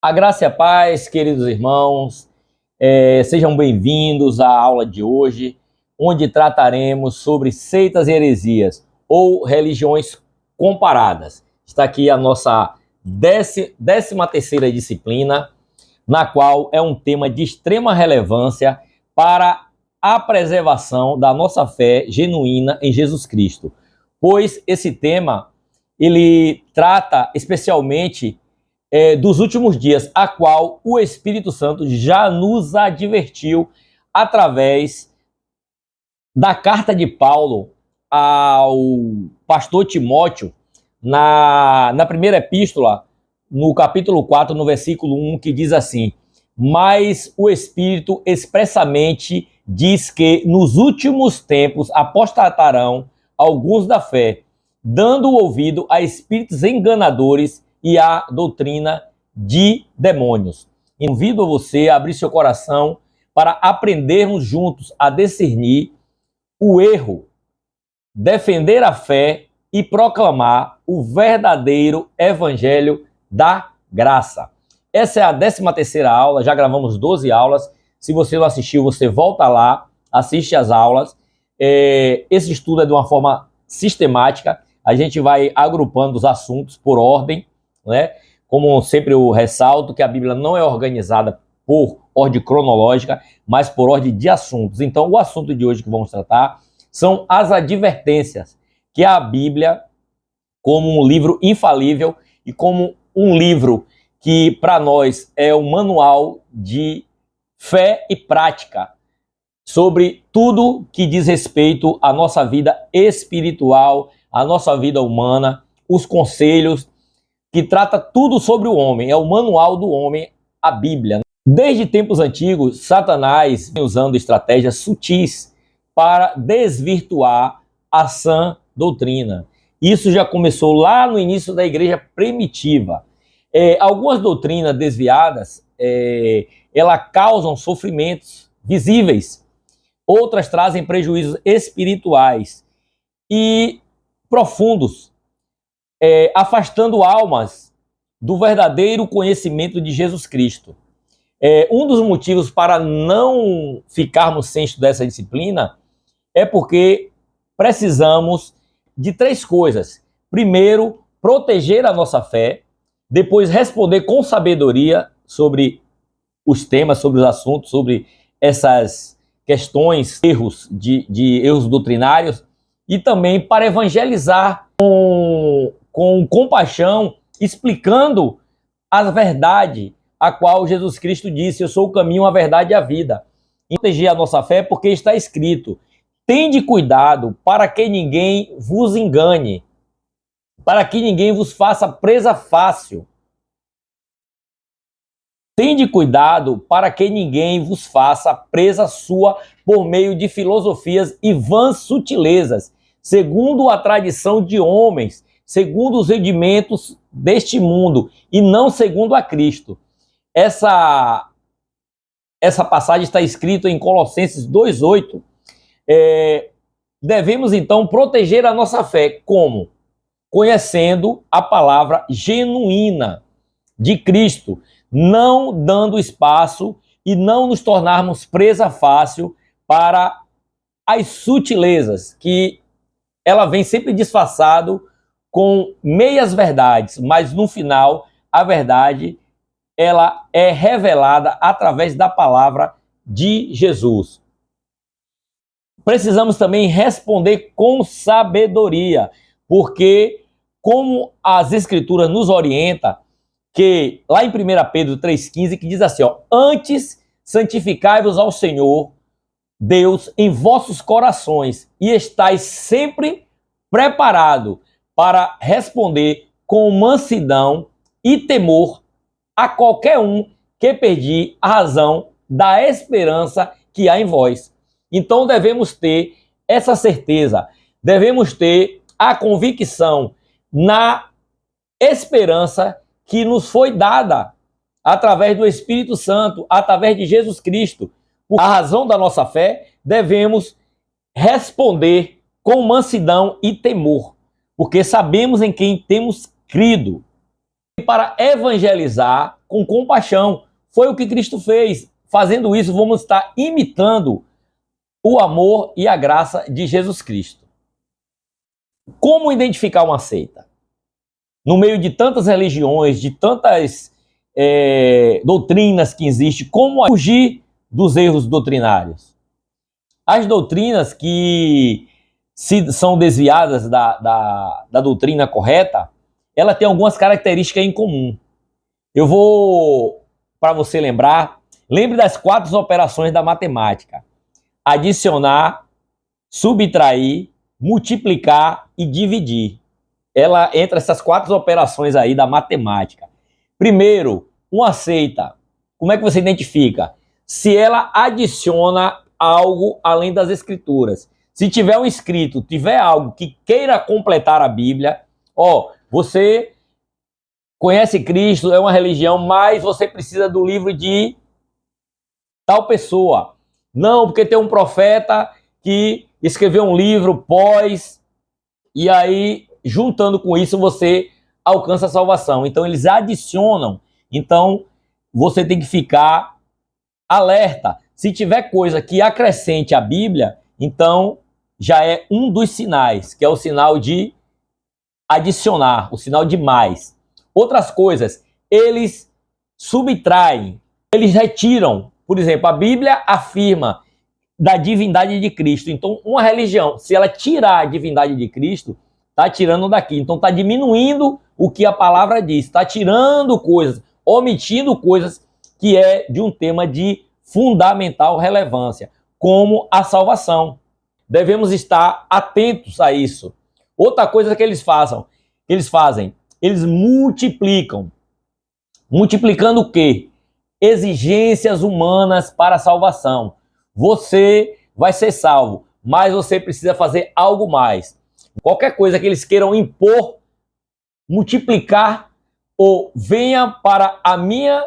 A graça e a paz, queridos irmãos, sejam bem-vindos à aula de hoje, onde trataremos sobre seitas e heresias ou religiões comparadas. Está aqui a nossa 13ª disciplina, na qual é um tema de extrema relevância para a preservação da nossa fé genuína em Jesus Cristo, pois esse tema ele trata especialmente dos últimos dias, a qual o Espírito Santo já nos advertiu através da carta de Paulo ao pastor Timóteo, na primeira epístola, no capítulo 4, no versículo 1, que diz assim: mas o Espírito expressamente diz que nos últimos tempos apostatarão alguns da fé, dando ouvido a espíritos enganadores e a doutrina de demônios. Convido você a abrir seu coração para aprendermos juntos a discernir o erro, defender a fé e proclamar o verdadeiro evangelho da graça. Essa é a 13ª aula, já gravamos 12 aulas. Se você não assistiu, você volta lá, assiste as aulas. Esse estudo é de uma forma sistemática, a gente vai agrupando os assuntos por ordem, né? Como sempre eu ressalto que a Bíblia não é organizada por ordem cronológica, mas por ordem de assuntos. Então, o assunto de hoje que vamos tratar são as advertências que a Bíblia, como um livro infalível e como um livro que para nós é um manual de fé e prática sobre tudo que diz respeito à nossa vida espiritual, à nossa vida humana, os conselhos, que trata tudo sobre o homem, é o manual do homem, a Bíblia. Desde tempos antigos, Satanás vem usando estratégias sutis para desvirtuar a sã doutrina. Isso já começou lá no início da igreja primitiva. Algumas doutrinas desviadas, elas causam sofrimentos visíveis, outras trazem prejuízos espirituais e profundos, afastando almas do verdadeiro conhecimento de Jesus Cristo. Um dos motivos para não ficarmos sem estudar essa disciplina é porque precisamos de 3 coisas. Primeiro, proteger a nossa fé. Depois, responder com sabedoria sobre os temas, sobre os assuntos, sobre essas questões, erros de erros doutrinários. E também para evangelizar com compaixão, explicando a verdade a qual Jesus Cristo disse: eu sou o caminho, a verdade e a vida. E proteger a nossa fé porque está escrito: tende cuidado para que ninguém vos engane, para que ninguém vos faça presa fácil. Tende cuidado para que ninguém vos faça presa sua por meio de filosofias e vãs sutilezas, segundo a tradição de homens, segundo os rudimentos deste mundo, e não segundo a Cristo. Essa passagem está escrita em Colossenses 2,8. Devemos, então, proteger a nossa fé. Como? Conhecendo a palavra genuína de Cristo, não dando espaço e não nos tornarmos presa fácil para as sutilezas, que ela vem sempre disfarçado com meias verdades, mas no final a verdade ela é revelada através da palavra de Jesus. Precisamos também responder com sabedoria, porque como as Escrituras nos orientam, que lá em 1 Pedro 3,15, que diz assim, antes santificai-vos ao Senhor Deus em vossos corações e estais sempre preparado para responder com mansidão e temor a qualquer um que pedir a razão da esperança que há em vós. Então devemos ter essa certeza, devemos ter a convicção na esperança que nos foi dada através do Espírito Santo, através de Jesus Cristo. Por a razão da nossa fé, devemos responder com mansidão e temor, porque sabemos em quem temos crido. E para evangelizar, com compaixão. Foi o que Cristo fez. Fazendo isso, vamos estar imitando o amor e a graça de Jesus Cristo. Como identificar uma seita? No meio de tantas religiões, de tantas doutrinas que existem, como fugir dos erros doutrinários? As doutrinas que são desviadas da doutrina correta, ela tem algumas características em comum. Eu vou, para você lembrar, lembre das 4 operações da matemática: adicionar, subtrair, multiplicar e dividir. Ela entra essas 4 operações aí da matemática. Primeiro, uma seita. Como é que você identifica? Se ela adiciona algo além das escrituras. Se tiver um escrito, tiver algo que queira completar a Bíblia, você conhece Cristo, é uma religião, mas você precisa do livro de tal pessoa. Não, porque tem um profeta que escreveu um livro e aí, juntando com isso, você alcança a salvação. Então, eles adicionam. Então, você tem que ficar alerta. Se tiver coisa que acrescente a Bíblia, então já é um dos sinais, que é o sinal de adicionar, o sinal de mais. Outras coisas, eles subtraem, eles retiram. Por exemplo, a Bíblia afirma da divindade de Cristo. Então, uma religião, se ela tirar a divindade de Cristo, está tirando daqui. Então, está diminuindo o que a palavra diz, está tirando coisas, omitindo coisas que é de um tema de fundamental relevância, como a salvação. Devemos estar atentos a isso. Outra coisa que eles fazem, eles multiplicam. Multiplicando o quê? Exigências humanas para a salvação. Você vai ser salvo, mas você precisa fazer algo mais. Qualquer coisa que eles queiram impor, multiplicar, ou venha para a minha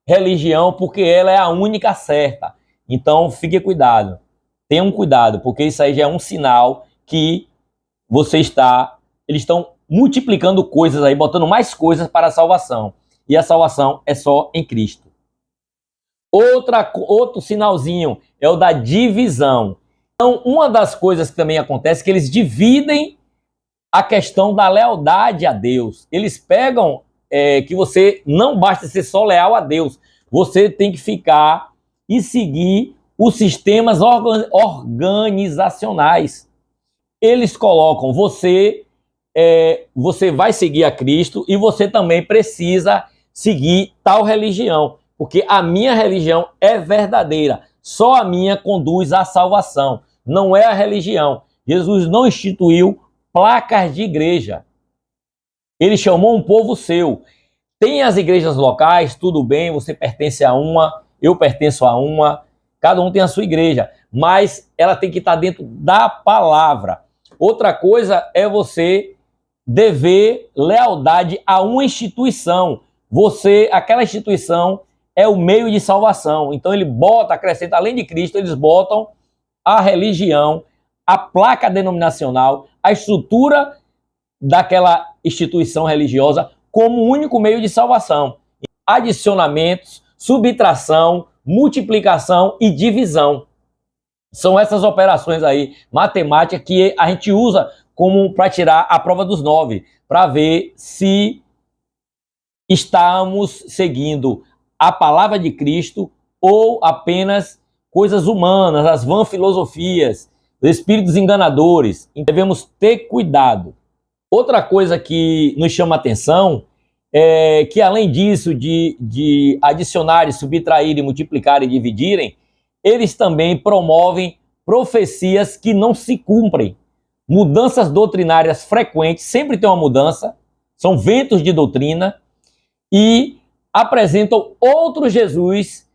religião, porque ela é a única certa. Então, fique cuidado. Tenham cuidado, porque isso aí já é um sinal que eles estão multiplicando coisas aí, botando mais coisas para a salvação. E a salvação é só em Cristo. Outro sinalzinho é o da divisão. Então, uma das coisas que também acontece é que eles dividem a questão da lealdade a Deus. Eles pegam que você não basta ser só leal a Deus, você tem que ficar e seguir os sistemas organizacionais. Eles colocam você vai seguir a Cristo e você também precisa seguir tal religião, porque a minha religião é verdadeira, só a minha conduz à salvação, não é a religião. Jesus não instituiu placas de igreja. Ele chamou um povo seu. Tem as igrejas locais, tudo bem, você pertence a uma, eu pertenço a uma, cada um tem a sua igreja, mas ela tem que estar dentro da palavra. Outra coisa é você dever lealdade a uma instituição. Aquela instituição é o meio de salvação. Então ele acrescenta, além de Cristo, eles botam a religião, a placa denominacional, a estrutura daquela instituição religiosa como único meio de salvação. Adicionamentos, subtração, multiplicação e divisão. São essas operações aí, matemática, que a gente usa como para tirar a prova dos 9, para ver se estamos seguindo a palavra de Cristo ou apenas coisas humanas, as vãs filosofias, espíritos enganadores. Devemos ter cuidado. Outra coisa que nos chama a atenção é que, além disso, de adicionarem, subtraírem, multiplicarem e dividirem, eles também promovem profecias que não se cumprem. Mudanças doutrinárias frequentes, sempre tem uma mudança, são ventos de doutrina, e apresentam outro Jesus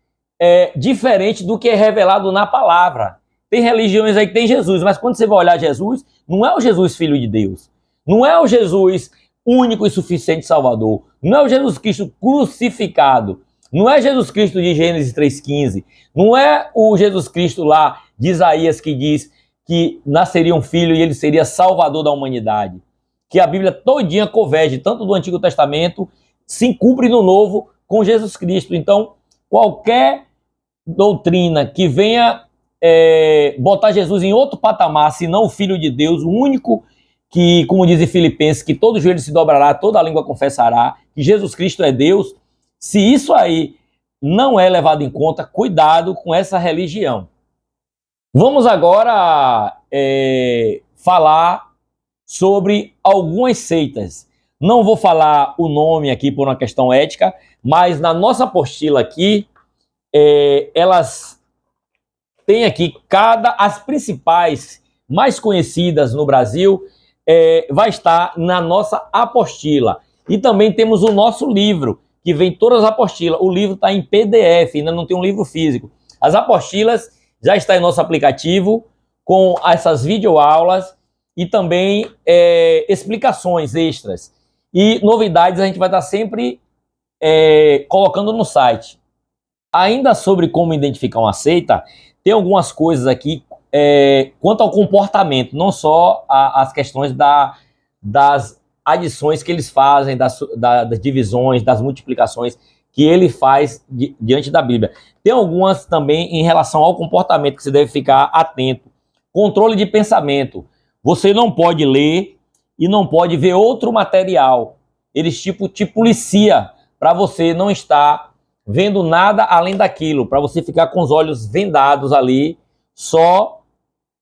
diferente do que é revelado na palavra. Tem religiões aí que tem Jesus, mas quando você vai olhar Jesus, não é o Jesus Filho de Deus, não é o Jesus único e suficiente Salvador, não é o Jesus Cristo crucificado, não é Jesus Cristo de Gênesis 3,15, não é o Jesus Cristo lá de Isaías que diz que nasceria um filho e ele seria salvador da humanidade. Que a Bíblia todinha converge, tanto do Antigo Testamento, se cumpre no Novo, com Jesus Cristo. Então, qualquer doutrina que venha botar Jesus em outro patamar, senão o Filho de Deus, o único que, como diz em Filipenses, que todo joelho se dobrará, toda língua confessará que Jesus Cristo é Deus, se isso aí não é levado em conta, cuidado com essa religião. Vamos agora falar sobre algumas seitas. Não vou falar o nome aqui por uma questão ética, mas na nossa apostila aqui, elas têm aqui as principais, mais conhecidas no Brasil, vai estar na nossa apostila. E também temos o nosso livro, que vem todas as apostilas. O livro está em PDF, ainda não tem um livro físico. As apostilas já estão em nosso aplicativo, com essas videoaulas e também explicações extras. E novidades a gente vai estar sempre colocando no site. Ainda sobre como identificar uma seita, tem algumas coisas aqui quanto ao comportamento, não só as questões das adições que eles fazem, das divisões, das multiplicações que ele faz diante da Bíblia. Tem algumas também em relação ao comportamento que você deve ficar atento. Controle de pensamento. Você não pode ler e não pode ver outro material. Eles te policia para você não estar vendo nada além daquilo, para você ficar com os olhos vendados ali, só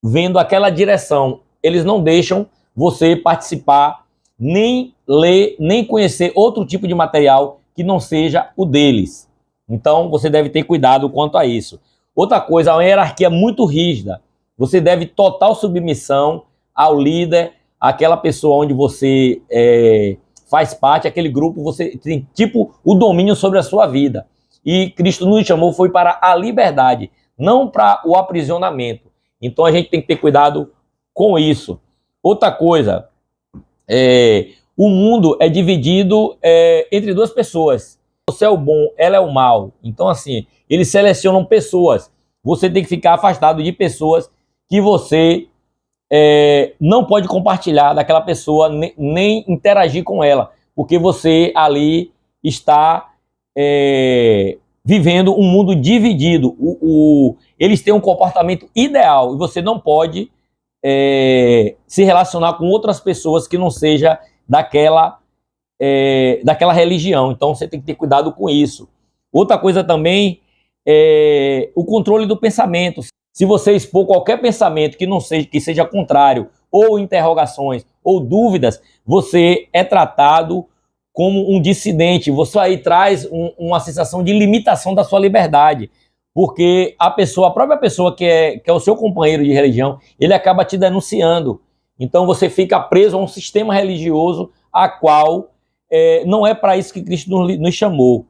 vendo aquela direção. Eles não deixam você participar, nem ler, nem conhecer outro tipo de material que não seja o deles. Então, você deve ter cuidado quanto a isso. Outra coisa, uma hierarquia muito rígida. Você deve total submissão ao líder, aquela pessoa onde você faz parte, aquele grupo, você tem tipo o domínio sobre a sua vida. E Cristo nos chamou foi para a liberdade, não para o aprisionamento. Então a gente tem que ter cuidado com isso. Outra coisa, o mundo é dividido entre duas pessoas. Você é o bom, ela é o mal. Então assim, eles selecionam pessoas. Você tem que ficar afastado de pessoas que você não pode compartilhar daquela pessoa, nem interagir com ela, porque você ali está vivendo um mundo dividido. Eles têm um comportamento ideal e você não pode se relacionar com outras pessoas que não seja daquela religião. Então você tem que ter cuidado com isso. Outra coisa também é o controle do pensamento. Se você expor qualquer pensamento que seja contrário, ou interrogações, ou dúvidas, você é tratado como um dissidente. Você aí traz uma sensação de limitação da sua liberdade, porque a própria pessoa que é o seu companheiro de religião, ele acaba te denunciando. Então você fica preso a um sistema religioso a qual não é para isso que Cristo nos chamou.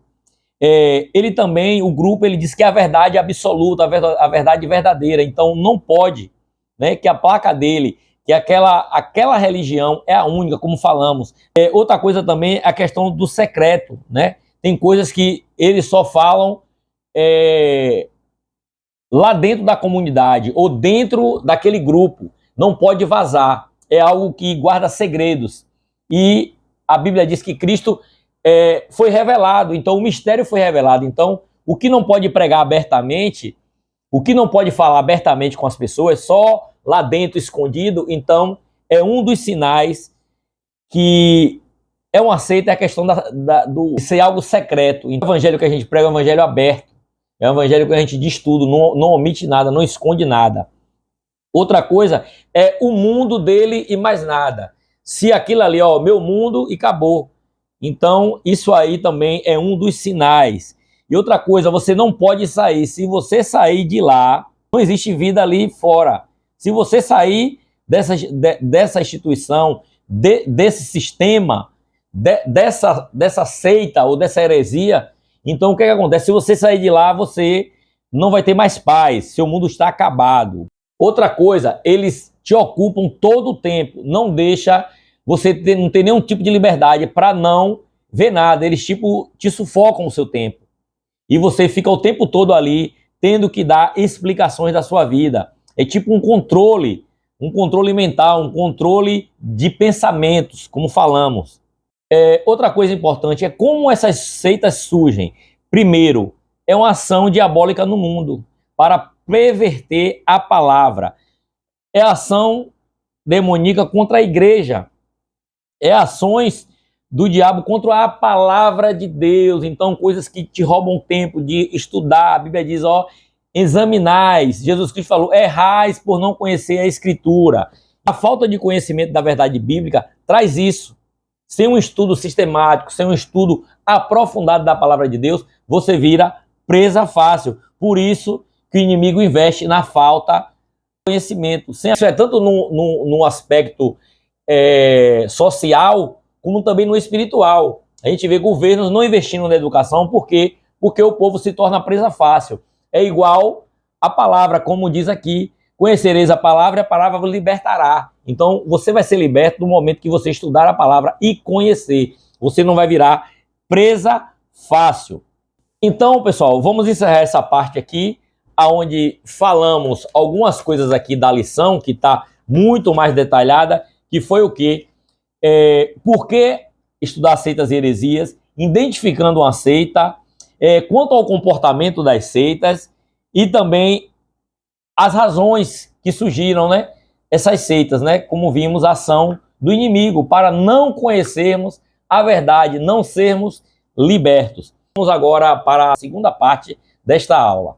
Ele também, o grupo, ele diz que é a verdade absoluta, a verdade verdadeira. Então não pode, né, que a placa dele, que aquela religião é a única, como falamos. Outra coisa também é a questão do secreto, né? Tem coisas que eles só falam lá dentro da comunidade ou dentro daquele grupo. Não pode vazar. É algo que guarda segredos. E a Bíblia diz que Cristo foi revelado, então o mistério foi revelado. Então, o que não pode pregar abertamente, o que não pode falar abertamente com as pessoas, só lá dentro, escondido, então é um dos sinais que é uma seita, é a questão do ser algo secreto. Então, o evangelho que a gente prega é um evangelho aberto, é um evangelho que a gente diz tudo, não omite nada, não esconde nada. Outra coisa é o mundo dele e mais nada. Se aquilo ali, meu mundo e acabou. Então, isso aí também é um dos sinais. E outra coisa, você não pode sair. Se você sair de lá, não existe vida ali fora. Se você sair dessa instituição, desse sistema, dessa seita ou dessa heresia, então o que acontece? Se você sair de lá, você não vai ter mais paz. Seu mundo está acabado. Outra coisa, eles te ocupam todo o tempo. Não deixa... Você não tem nenhum tipo de liberdade para não ver nada. Eles te sufocam o seu tempo. E você fica o tempo todo ali tendo que dar explicações da sua vida. É tipo um controle mental, um controle de pensamentos, como falamos. Outra coisa importante é como essas seitas surgem. Primeiro, é uma ação diabólica no mundo para perverter a palavra. É ação demoníaca contra a igreja. É ações do diabo contra a palavra de Deus. Então, coisas que te roubam tempo de estudar. A Bíblia diz, examinais. Jesus Cristo falou, errais por não conhecer a Escritura. A falta de conhecimento da verdade bíblica traz isso. Sem um estudo sistemático, sem um estudo aprofundado da palavra de Deus, você vira presa fácil. Por isso que o inimigo investe na falta de conhecimento. Isso é tanto no aspecto social, como também no espiritual. A gente vê governos não investindo na educação, por quê? Porque o povo se torna presa fácil. É igual a palavra, como diz aqui, conhecereis a palavra e a palavra vos libertará. Então, você vai ser liberto no momento que você estudar a palavra e conhecer. Você não vai virar presa fácil. Então, pessoal, vamos encerrar essa parte aqui, onde falamos algumas coisas aqui da lição, que está muito mais detalhada, que foi o quê? Por que estudar seitas e heresias, identificando uma seita, quanto ao comportamento das seitas e também as razões que surgiram, né? Essas seitas, né? Como vimos, a ação do inimigo para não conhecermos a verdade, não sermos libertos. Vamos agora para a segunda parte desta aula.